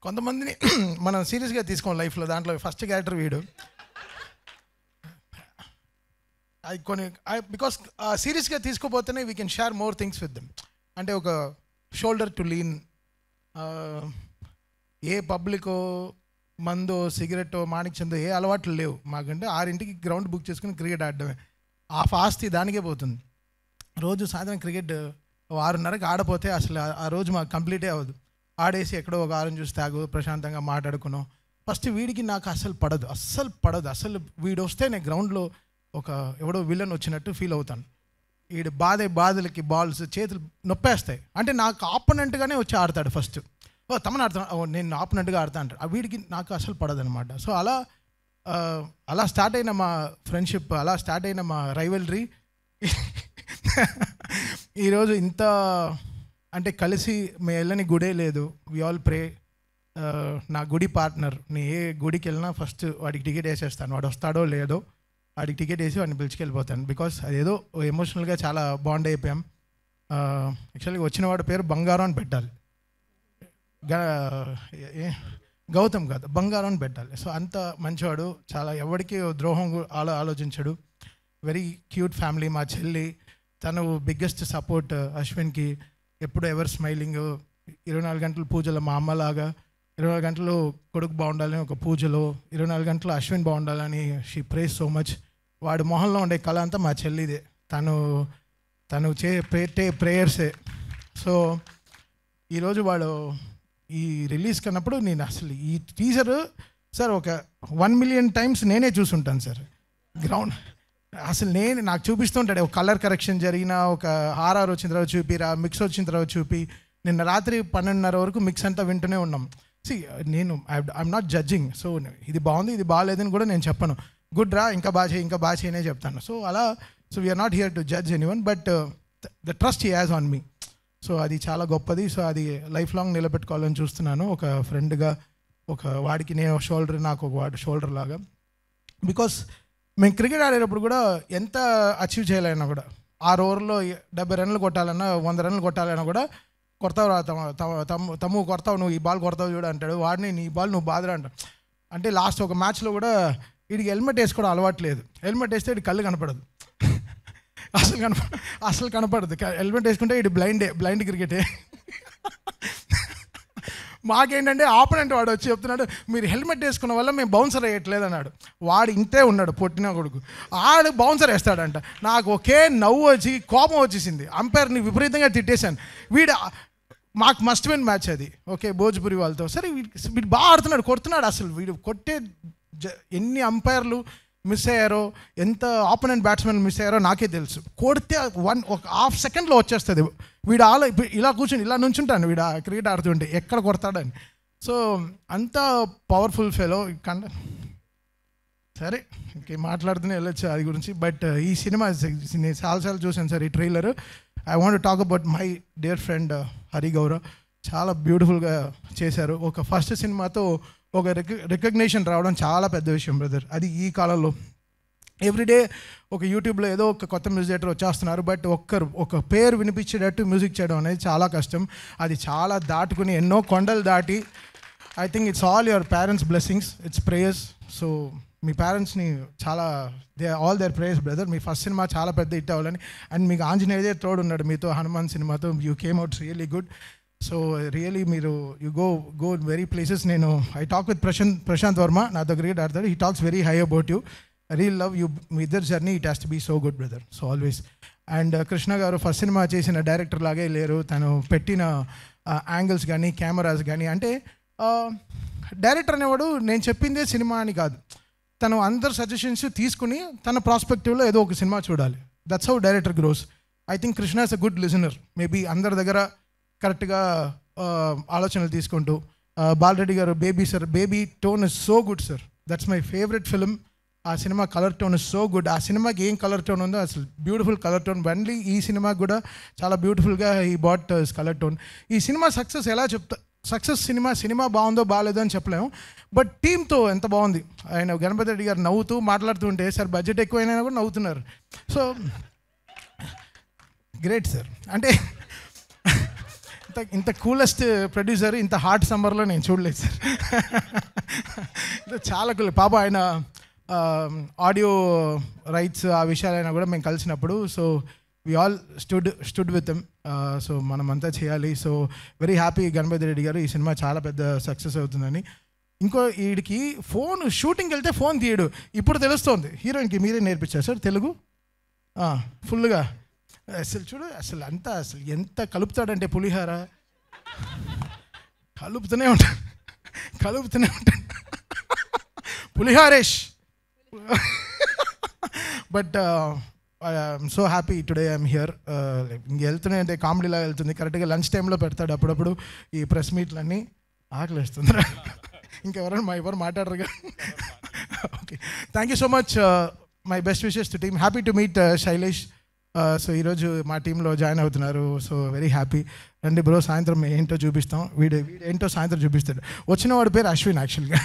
కొంతమందిని మనం సీరియస్గా తీసుకోం లైఫ్లో. దాంట్లో ఫస్ట్ క్యారెక్టర్ వీడు. అది కొన్ని బికాస్ సీరియస్గా తీసుకోపోతేనే we can share more things with them. అంటే ఒక షోల్డర్ టు లీన్. ఏ పబ్లికో మందో సిగరెట్టో మాణిక్చందో ఏ అలవాట్లు లేవు మాకంటే. 6ంటికి గ్రౌండ్ బుక్ చేసుకుని క్రికెట్ ఆడడమే. ఆ ఆస్తి దానికే పోతుంది. రోజు సాయంత్రం క్రికెట్ 6:30కి ఆడపోతే అసలు ఆ రోజు మాకు కంప్లీటే అవ్వదు. ఆడేసి ఎక్కడో ఒక ఆరం చూసి తాగు ప్రశాంతంగా మాట్లాడుకున్నాం. ఫస్ట్ వీడికి నాకు అస్సలు పడదు. అసలు వీడు వస్తే నేను గ్రౌండ్లో ఒక ఎవడో విలన్ వచ్చినట్టు ఫీల్ అవుతాను. వీడు బాధలకి బాల్స్ చేతులు నొప్పేస్తాయి. అంటే నాకు ఆపోనెంట్గానే వచ్చి ఆడతాడు ఫస్ట్. తమను ఆడుతాను, నేను ఆపోనెంట్గా ఆడతా అంటాడు. ఆ వీడికి నాకు అసలు పడదనమాట. సో అలా స్టార్ట్ అయిన మా ఫ్రెండ్షిప్, అలా స్టార్ట్ అయిన మా రైవల్రీ ఈరోజు ఇంత అంటే కలిసి మేము వెళ్ళని గుడే లేదు. We all pray. నా గుడి పార్ట్నర్, నేను ఏ గుడికి వెళ్ళినా ఫస్ట్ వాడికి టికెట్ వేసేస్తాను. వాడు వస్తాడో లేదో వాడికి టికెట్ వేసి వాడిని పిలుచుకెళ్ళిపోతాను. బికాస్ అదేదో ఎమోషనల్గా చాలా బాండ్ అయిపోయాం. యాక్చువల్గా వచ్చిన వాడి పేరు బంగారం అని పెట్టాలి. గౌతమ్ కాదు, బంగారం అని పెట్టాలి. సో అంత మంచివాడు, చాలా ఎవరికి ద్రోహం ఆలోచించాడు. Very cute family. మా చెల్లి తను బిగ్గెస్ట్ సపోర్ట్ అశ్విన్కి. ఎప్పుడు ఎవర్ స్మైలింగ్. 24 గంటలు పూజలో మా అమ్మలాగా 24 గంటలు కొడుకు బాగుండాలని ఒక పూజలో, 24 గంటలు అశ్విన్ బాగుండాలని షీ ప్రేస్ సో మచ్. వాడి మొహంలో ఉండే కళ అంతా మా చెల్లిదే. తను ప్రేయర్సే. సో ఈరోజు వాడు ఈ రిలీజ్ కన్నప్పుడు నేను అసలు ఈ టీజర్ సార్ ఒక 1 మిలియన్ టైమ్స్ నేనే చూసుంటాను సార్ గ్రౌండ్. అసలు నాకు చూపిస్తుంటాడు. ఒక కలర్ కరెక్షన్ జరిగిన, ఒక ఆర్ఆర్ వచ్చిన తర్వాత చూపిరా, మిక్స్ వచ్చిన తర్వాత చూపి. నిన్న రాత్రి 12:30 వరకు మిక్స్ అంతా వింటూనే ఉన్నాం. I'm not judging. సో ఇది బాగుంది ఇది బాగాలేదని కూడా నేను చెప్పను. గుడ్ రా, ఇంకా బాగా చేయనే చెప్తాను. So we're not here to judge anyone, but the trust he has on me. So అది చాలా గొప్పది. సో అది లైఫ్ లాంగ్ నిలబెట్టుకోవాలని చూస్తున్నాను. ఒక ఫ్రెండ్గా, ఒక వాడికి నేను షోల్డర్, నాకు ఒక వాడు షోల్డర్ లాగా. బికాస్ మేము క్రికెట్ ఆడేటప్పుడు కూడా ఎంత అచీవ్ చేయాలన్నా కూడా, 6 ఓవర్లో 70 రన్లు కొట్టాలన్నా, 100 రన్లు కొట్టాలన్నా కూడా కొడతావు రా తమ్ము కొడతావు, నువ్వు ఈ బాల్ కొడతావు చూడు అంటాడు. వాడిని నీ బాల్ నువ్వు బాధరా అంటాడు. అంటే లాస్ట్ ఒక మ్యాచ్లో కూడా వీడికి హెల్మెట్ వేసుకోవడం అలవాటు లేదు. హెల్మెట్ వేస్తే వీడి కళ్ళు కనపడదు, అసలు కనపడదు. హెల్మెట్ వేసుకుంటే వీడి బ్లైండ్ క్రికెటే. మాకేంటంటే ఆపోనెంట్ వాడు వచ్చి చెప్తున్నాడు, మీరు హెల్మెట్ వేసుకున్న వల్ల మేము బౌన్సర్ వేయట్లేదు అన్నాడు. వాడు ఇంతే ఉన్నాడు, పొట్టిన కొడుకు. ఆడు బౌన్సర్ వేస్తాడంట. నాకు ఒకే నవ్వు వచ్చి కోపం వచ్చేసింది. అంపైర్ని విపరీతంగా తిట్టేశాను. మాకు మస్ట్ విన్ మ్యాచ్ అది, ఓకే, భోజ్పురి వాళ్ళతో. సరే వీడు బాగా ఆడుతున్నాడు, కొడుతున్నాడు. అసలు వీడు కొట్టే ఎన్ని అంపైర్లు మిస్ అయ్యారో, ఎంత ఆపోనెంట్ బ్యాట్స్మెన్ మిస్ అయ్యారో నాకే తెలుసు. కొడితే ఒక హాఫ్ సెకండ్లో వచ్చేస్తుంది. వీడు ఇలా కూర్చొని ఇలా నుంచుంటాను వీడు క్రికెట్ ఆడుతుంటే ఎక్కడ కొడతాడని. సో అంత పవర్ఫుల్ ఫెలో. సరే ఇంకేం మాట్లాడుతూనే వెళ్ళొచ్చు అది గురించి. బట్ ఈ సినిమా నేను చాలాసార్లు చూశాను సార్ ఈ trailer. I want talk about my dear friend Hari Gaurav. చాలా బ్యూటిఫుల్గా చేశారు. ఒక ఫస్ట్ సినిమాతో ఒక రికగ్నేషన్ రావడం చాలా పెద్ద విషయం బ్రదర్. అది ఈ కాలంలో ఎవ్రీడే ఒక యూట్యూబ్లో ఏదో ఒక కొత్త మ్యూజిక్ డైరెక్టర్ వచ్చేస్తున్నారు. బట్ ఒక పేరు వినిపించేటట్టు మ్యూజిక్ చేయడం అనేది చాలా కష్టం. అది చాలా దాటుకుని ఎన్నో కొండలు దాటి, I think it's all your parents blessings, it's prayers. So మీ పేరెంట్స్ని చాలా ఆల్ దేర్ ప్రేయర్స్ బ్రదర్. మీ ఫస్ట్ సినిమా చాలా పెద్ద హిట్ అవ్వాలని. అండ్ మీకు ఆంజనేయదే తోడు ఉన్నాడు మీతో, హనుమాన్ సినిమాతో. You came out really good. So really మీరు యూ గో వెరీ ప్లేసెస్. నేను I talk with Prashanth Varma, నాతో క్రికెట్ ఆడతాడు. He talks very high about you. I real love you. మీ ఇద్దరు journey it has to be so good brother. So always. And Krishna గారు first cinema చేసిన director లాగే లేరు. తను పెట్టిన యాంగిల్స్ కానీ కెమెరాస్ కానీ, అంటే డైరెక్టర్ అనేవాడు నేను చెప్పిందే సినిమా అని కాదు. తను అందరు సజెషన్స్ తీసుకుని తన ప్రాస్పెక్టివ్లో ఏదో ఒక సినిమా చూడాలి. That's how director grows. I think Krishna is a good listener. Maybe అందరి దగ్గర కరెక్ట్గా ఆలోచనలు తీసుకుంటూ. బాలరెడ్డి గారు baby tone is so good sir. That's my favourite film. ఆ సినిమా colour tone is so good. ఆ సినిమాకి ఏం కలర్ టోన్ ఉందో అసలు బ్యూటిఫుల్ కలర్ టోన్. బండ్లీ ఈ సినిమాకి కూడా చాలా బ్యూటిఫుల్గా ఈ బాట్ కలర్ టోన్. ఈ సినిమా సక్సెస్ ఎలా సక్సెస్ సినిమా బాగుందో బాగాలేదో అని చెప్పలేము. బట్ టీంతో ఎంత బాగుంది. ఆయన గణపతి రెడ్డి గారు నవ్వుతూ మాట్లాడుతూ ఉంటే సార్ బడ్జెట్ ఎక్కువైనా కూడా నవ్వుతున్నారు. So great sir. అంటే ఇంత కూలెస్ట్ ప్రొడ్యూసర్ ఇంత హాట్ సమ్మర్లో నేను చూడలేదు సార్. చాలా కూల్. పాప ఆయన ఆడియో రైట్స్ ఆ విషయాలైనా కూడా మేము కలిసినప్పుడు so we all stood with them. So మనమంతా చేయాలి. So very happy Ganapathi Reddy garu, ఈ సినిమా చాలా పెద్ద సక్సెస్ అవుతుందని. ఇంకో వీడికి ఫోన్ షూటింగ్కి వెళ్తే ఫోన్ తీయడు. ఇప్పుడు తెలుస్తోంది. హీరోయిన్కి మీరే నేర్పించారు సార్ తెలుగు ఫుల్గా. అసలు చూడు అసలు అంతా అసలు ఎంత కలుపుతాడంటే పులిహార కలుపుతూనే ఉంటాడు పులిహారేష్. But I'm so happy today I'm here. ఇంక వెళ్తున్నాయి అంటే కామెడీలా వెళ్తుంది. కరెక్ట్గా లంచ్ టైంలో పెడతాడు అప్పుడప్పుడు ఈ ప్రెస్ మీట్లన్నీ. ఆకలిస్తుంది. ఇంకెవరైనా ఎవరు మాట్లాడరుగా. Okay, thank you so much. My best wishes to team. Happy to meet Shailesh. So ఈరోజు మా టీంలో జాయిన్ అవుతున్నారు. So very happy. రండి బ్రో, సాయంత్రం ఏంటో చూపిస్తాం. వీడు ఏంటో సాయంత్రం చూపిస్తాడు. వచ్చిన వాడి పేరు అశ్విన్ యాక్చువల్గా.